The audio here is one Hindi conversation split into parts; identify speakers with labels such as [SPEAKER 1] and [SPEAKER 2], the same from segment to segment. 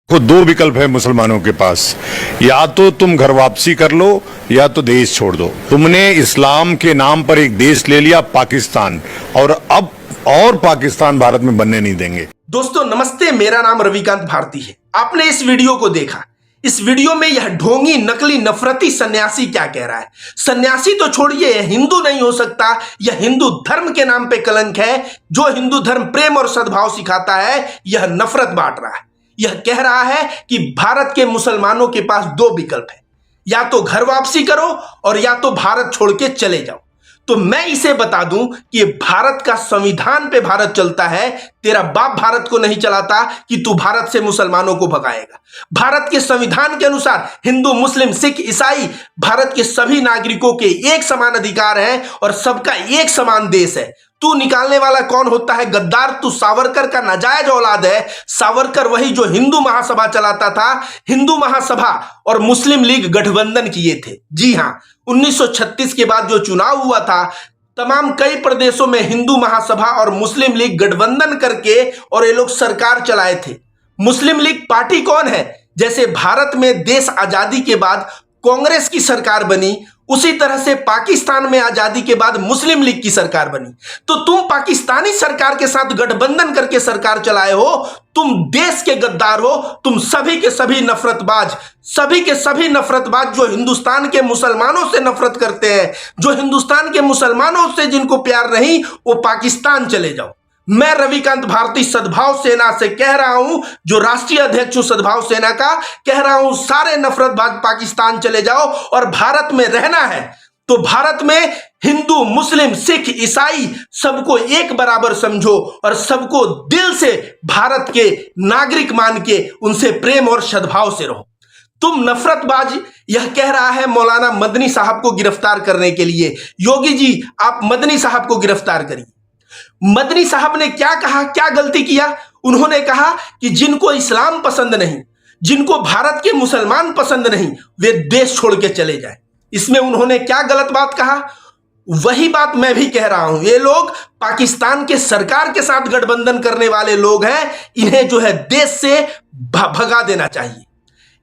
[SPEAKER 1] को दो विकल्प है मुसलमानों के पास। या तो तुम घर वापसी कर लो या तो देश छोड़ दो। तुमने इस्लाम के नाम पर एक देश ले लिया पाकिस्तान, और अब और पाकिस्तान भारत में बनने नहीं देंगे।
[SPEAKER 2] दोस्तों नमस्ते, मेरा नाम रविकांत भारती है। आपने इस वीडियो को देखा। इस वीडियो में यह ढोंगी नकली नफरती सन्यासी क्या कह रहा है। सन्यासी तो छोड़िए, यह हिंदू नहीं हो सकता। यह हिंदू धर्म के नाम पे कलंक है। जो हिंदू धर्म प्रेम और सद्भाव सिखाता है, यह नफरत बांट रहा है। यह कह रहा है कि भारत के मुसलमानों के पास दो विकल्प है, या तो घर वापसी करो और या तो भारत छोड़ के चले जाओ। तो मैं इसे बता दूं कि भारत का संविधान पे भारत चलता है। तेरा बाप भारत को नहीं चलाता कि तू भारत से मुसलमानों को भगाएगा। भारत के संविधान के अनुसार हिंदू, मुस्लिम, सिख, ईसाई भारत के सभी नागरिकों के एक समान अधिकार हैं और सबका एक समान देश है। तू निकालने वाला कौन होता है? गद्दार। तू सावरकर का नाजायज औलाद है। सावरकर वही जो हिंदू महासभा चलाता था। हिंदू महासभा और मुस्लिम लीग गठबंधन किए थे। जी हां, 1936 के बाद जो चुनाव हुआ था, तमाम कई प्रदेशों में हिंदू महासभा और मुस्लिम लीग गठबंधन करके और ये लोग सरकार चलाए थे। मुस्लिम लीग पार्टी कौन है? जैसे भारत में देश आजादी के बाद कांग्रेस की सरकार बनी, उसी तरह से पाकिस्तान में आजादी के बाद मुस्लिम लीग की सरकार बनी। तो तुम पाकिस्तानी सरकार के साथ गठबंधन करके सरकार चलाए हो। तुम देश के गद्दार हो। तुम सभी के सभी नफरतबाज, सभी के सभी नफरतबाज जो हिंदुस्तान के मुसलमानों से नफरत करते हैं, जो हिंदुस्तान के मुसलमानों से जिनको प्यार नहीं, वो पाकिस्तान चले जाओ। मैं रविकांत भारती सद्भाव सेना से कह रहा हूं, जो राष्ट्रीय अध्यक्ष हूं सद्भाव सेना का, कह रहा हूं सारे नफरतबाज पाकिस्तान चले जाओ। और भारत में रहना है तो भारत में हिंदू, मुस्लिम, सिख, ईसाई सबको एक बराबर समझो और सबको दिल से भारत के नागरिक मान के उनसे प्रेम और सद्भाव से रहो। तुम नफरतबाज, यह कह रहा है मौलाना मदनी साहब को गिरफ्तार करने के लिए। योगी जी, आप मदनी साहब को गिरफ्तार करिए। मदनी साहब ने क्या कहा, क्या गलती किया? उन्होंने कहा कि जिनको इस्लाम पसंद नहीं, जिनको भारत के मुसलमान पसंद नहीं, वे देश छोड़ के चले जाएं। इसमें उन्होंने क्या गलत बात कहा? वही बात मैं भी कह रहा हूं। ये लोग पाकिस्तान के सरकार के साथ गठबंधन करने वाले लोग हैं। इन्हें जो है देश से भगा देना चाहिए।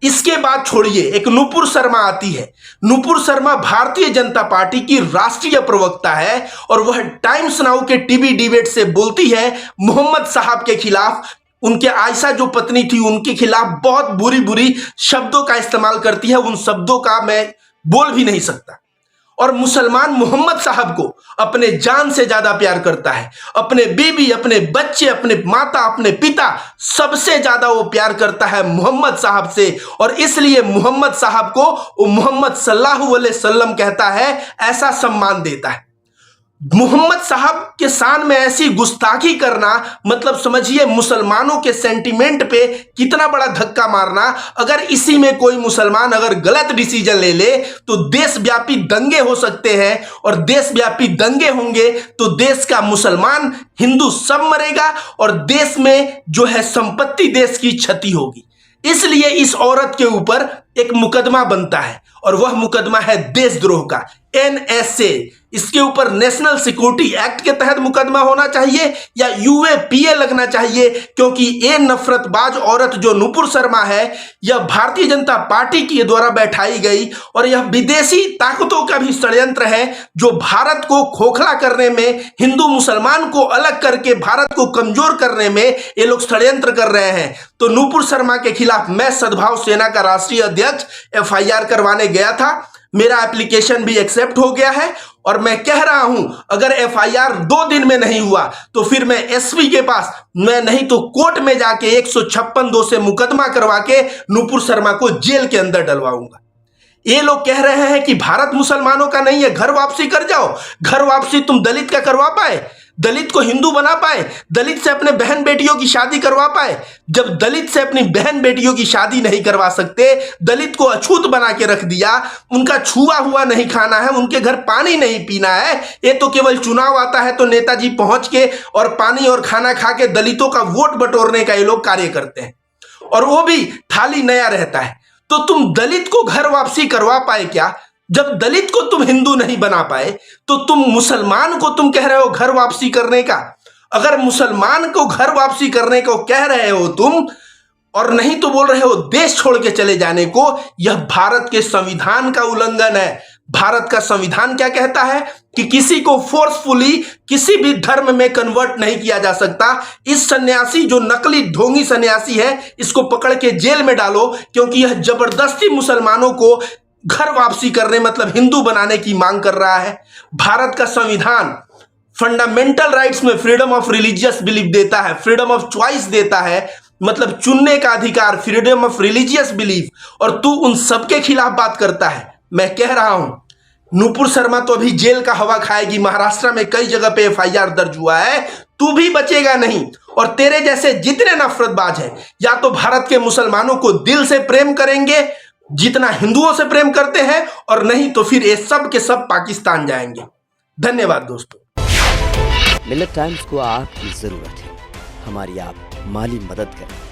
[SPEAKER 2] इसके बाद छोड़िए, एक नुपुर शर्मा आती है। नुपुर शर्मा भारतीय जनता पार्टी की राष्ट्रीय प्रवक्ता है और वह टाइम्स नाउ के टीवी डिबेट से बोलती है मोहम्मद साहब के खिलाफ। उनके आयशा जो पत्नी थी, उनके खिलाफ बहुत बुरी बुरी शब्दों का इस्तेमाल करती है। उन शब्दों का मैं बोल भी नहीं सकता। और मुसलमान मोहम्मद साहब को अपने जान से ज्यादा प्यार करता है। अपने बीबी, अपने बच्चे, अपने माता, अपने पिता, सबसे ज्यादा वो प्यार करता है मोहम्मद साहब से। और इसलिए मोहम्मद साहब को वो मोहम्मद सल्लल्लाहु अलैहि वसल्लम कहता है, ऐसा सम्मान देता है। मोहम्मद साहब के शान में ऐसी गुस्ताखी करना, मतलब समझिए मुसलमानों के सेंटिमेंट पे कितना बड़ा धक्का मारना। अगर इसी में कोई मुसलमान अगर गलत डिसीजन ले ले तो देशव्यापी दंगे हो सकते हैं, और देशव्यापी दंगे होंगे तो देश का मुसलमान, हिंदू सब मरेगा और देश में जो है संपत्ति, देश की क्षति होगी। इसलिए इस औरत के ऊपर एक मुकदमा बनता है और वह मुकदमा है देशद्रोह का, NSA। इसके ऊपर नेशनल सिक्योरिटी एक्ट के तहत मुकदमा होना चाहिए या UAPA लगना चाहिए, क्योंकि ये नफरतबाज औरत जो नुपुर शर्मा है, यह भारतीय जनता पार्टी के द्वारा बैठाई गई और यह विदेशी ताकतों का भी षड्यंत्र है, जो भारत को खोखला करने में, हिंदू मुसलमान को अलग करके भारत को कमजोर करने में ये लोग षड्यंत्र कर रहे हैं। तो नुपुर शर्मा के खिलाफ मैं सद्भाव सेना का राष्ट्रीय अध्यक्ष FIR करवाने गया था। मेरा एप्लीकेशन भी एक्सेप्ट हो गया है और मैं कह रहा हूं, अगर FIR 2 दिन में नहीं हुआ तो फिर मैं SP के पास, मैं नहीं तो कोर्ट में जाके 156(2) से मुकदमा करवा के नुपुर शर्मा को जेल के अंदर डलवाऊंगा। ये लोग कह रहे हैं कि भारत मुसलमानों का नहीं है, घर वापसी कर जाओ। घर वापसी तुम दलित का करवा पाए? दलित को हिंदू बना पाए? दलित से अपने बहन बेटियों की शादी करवा पाए? जब दलित से अपनी बहन बेटियों की शादी नहीं करवा सकते, दलित को अछूत बना के रख दिया, उनका छुआ हुआ नहीं खाना है, उनके घर पानी नहीं पीना है, ये तो केवल चुनाव आता है तो नेताजी पहुंच के और पानी और खाना खा के दलितों का वोट बटोरने का ये लोग कार्य करते हैं, और वो भी थाली नया रहता है। तो तुम दलित को घर वापसी करवा पाए क्या? जब दलित को तुम हिंदू नहीं बना पाए तो तुम मुसलमान को तुम कह रहे हो घर वापसी करने का। अगर मुसलमान को घर वापसी करने को कह रहे हो तुम, और नहीं तो बोल रहे हो देश छोड़ के चले जाने को। यह भारत के संविधान का उल्लंघन है। भारत का संविधान क्या कहता है कि किसी को फोर्सफुली किसी भी धर्म में कन्वर्ट नहीं किया जा सकता। इस सन्यासी जो नकली ढोंगी सन्यासी है, इसको पकड़ के जेल में डालो, क्योंकि यह जबरदस्ती मुसलमानों को घर वापसी करने मतलब हिंदू बनाने की मांग कर रहा है। भारत का संविधान फंडामेंटल राइट्स में फ्रीडम ऑफ रिलीजियस बिलीफ देता है, फ्रीडम ऑफ चॉइस देता है, मतलब चुनने का अधिकार, फ्रीडम ऑफ रिलीजियस बिलीफ, और तू उन सबके खिलाफ बात करता है। मैं कह रहा हूं नूपुर शर्मा तो अभी जेल का हवा खाएगी। महाराष्ट्र में कई जगह पे एफआईआर दर्ज हुआ है, तू भी बचेगा नहीं। और तेरे जैसे जितने नफरतबाज हैं, या तो भारत के मुसलमानों को दिल से प्रेम करेंगे जितना हिंदुओं से प्रेम करते हैं, और नहीं तो फिर ये सब के सब पाकिस्तान जाएंगे। धन्यवाद दोस्तों।
[SPEAKER 3] मिलत टाइम्स को आपकी जरूरत है, हमारी आप माली मदद करें।